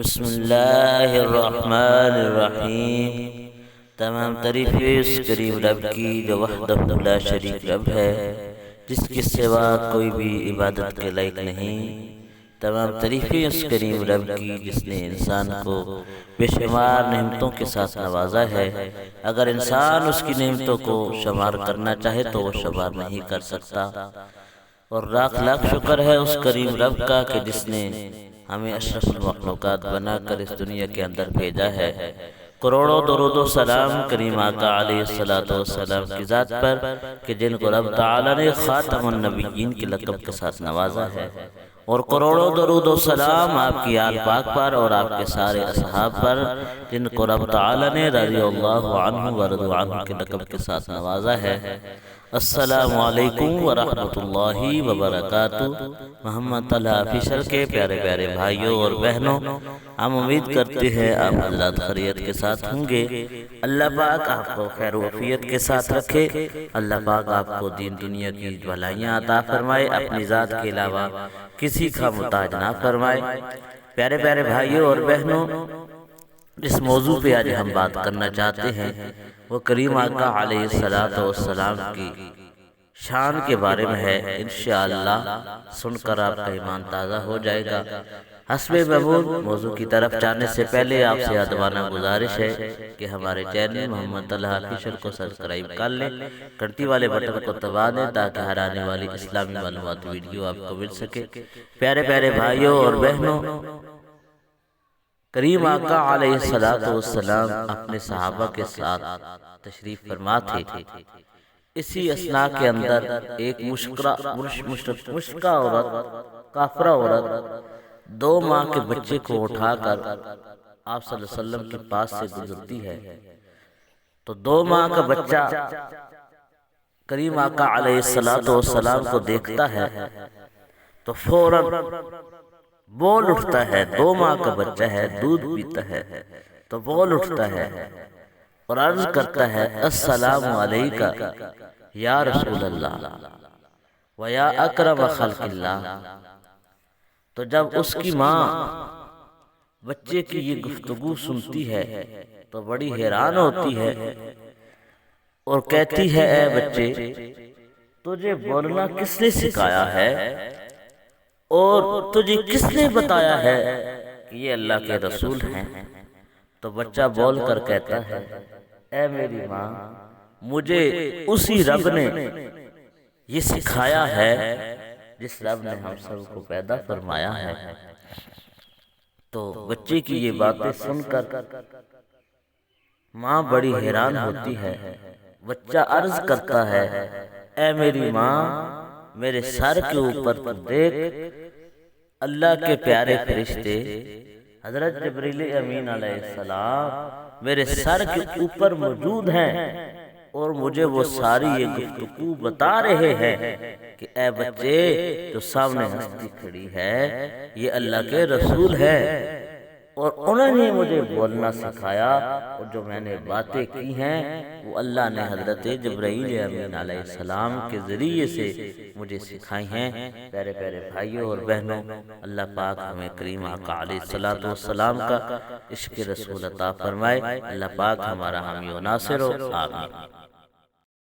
بسم اللہ الرحمن الرحیم۔ تمام تعریفیں اس کریم رب کی جو وحدہ لا شریک رب ہے، جس کے سوا کوئی بھی عبادت کے لائق نہیں۔ تمام تعریفیں اس کریم رب کی جس نے انسان کو بے شمار نعمتوں کے ساتھ نوازا ہے۔ اگر انسان اس کی نعمتوں کو شمار کرنا چاہے تو وہ شمار نہیں کر سکتا، اور لاکھ لاکھ شکر ہے اس کریم رب کا کہ جس نے ہمیں اشرف المخلوقات بنا کر اس دنیا کے اندر بھیجا ہے۔ کروڑوں درود و سلام کریم آقا علیہ الصلوۃ والسلام کی ذات پر کہ جن کو رب تعالی نے خاتم النبیین کے لقب کے ساتھ نوازا ہے، اور کروڑوں درود و سلام آپ کی آل پاک پر اور آپ کے سارے اصحاب پر جن کو رب تعالی نے رضی اللہ عنہ ورضوا عنہ کے لقب کے ساتھ نوازا ہے۔ السلام علیکم ورحمۃ اللہ وبرکاتہ۔ محمد طلحہ آفیشل کے پیارے پیارے بھائیوں اور بہنوں، ہم امید کرتے ہیں آپ حضرات خیریت کے ساتھ ہوں گے۔ اللہ پاک آپ کو خیر و عافیت کے ساتھ رکھے۔ اللہ پاک آپ کو دین دنیا کی بھلائیاں عطا فرمائے، اپنی ذات کے علاوہ کسی کا محتاج نہ فرمائے۔ پیارے پیارے بھائیوں اور بہنوں، جس موضوع پہ آج ہم بات کرنا چاہتے ہیں وہ کریم آقا علیہ السلام کی شان کے بارے میں ہے۔ انشاءاللہ سن کر آپ کا ایمان تازہ ہو جائے گا۔ حسب معمول موضوع کی طرف جانے سے پہلے آپ سے ادبانہ گزارش ہے کہ ہمارے چینل محمد طلحہ آفیشل کو سبسکرائب کر لیں، گھنٹی والے بٹن کو دبا دیں تاکہ ہر آنے والی اسلامی معلومات ویڈیو آپ کو مل سکے۔ پیارے پیارے بھائیوں اور بہنوں، کریم آقا علیہ السلام اپنے صحابہ کے ساتھ تشریف فرما تھے۔ اسی اثناء کے اندر ایک مشرکہ عورت، کافرہ عورت 2 ماہ کے بچے کو اٹھا کر آپ صلی اللہ علیہ وسلم کے پاس سے گزرتی ہے، تو 2 ماہ کا بچہ کریم آقا علیہ السلام کو دیکھتا ہے تو فوراً بول اٹھتا ہے۔ 2 ماہ کا بچہ ہے، دودھ پیتا ہے تو بول اٹھتا ہے اور عرض کرتا ہے السلام علیکہ یا رسول اللہ و یا اکرم خلق اللہ۔ تو جب اس کی ماں بچے کی یہ گفتگو سنتی ہے تو بڑی حیران ہوتی ہے اور کہتی ہے اے بچے، تجھے بولنا کس نے سکھایا ہے اور تجھے کس نے بتایا ہے کہ یہ اللہ کے رسول ہیں؟ تو بچہ بول کر کہتا ہے اے میری ماں، مجھے اسی رب نے یہ سکھایا ہے جس رب نے ہم سب کو پیدا فرمایا ہے۔ تو بچے کی یہ باتیں سن کر ماں بڑی حیران ہوتی ہے۔ بچہ عرض کرتا ہے اے میری ماں، میرے سر کے اوپر تو دیکھ، اللہ کے پیارے فرشتے حضرت جبریل امین علیہ السلام میرے سر کے اوپر موجود ہیں، اور مجھے وہ ساری یہ گفتگو بتا رہے ہیں کہ اے بچے، جو سامنے ہستی کھڑی ہے یہ اللہ کے رسول ہے، اور انہوں نے مجھے بولنا سکھایا، اور جو میں نے باتیں کی ہیں وہ اللہ نے حضرت جبرائیل امین علیہ السلام کے ذریعے سے مجھے سکھائی ہیں۔ پیارے پیارے بھائیوں اور بہنوں، اللہ پاک ہمیں کریم آقا علیہ السلام کا عشق رسول عطا فرمائے۔ اللہ پاک ہمارا حامی و ناصر ہو، آمین۔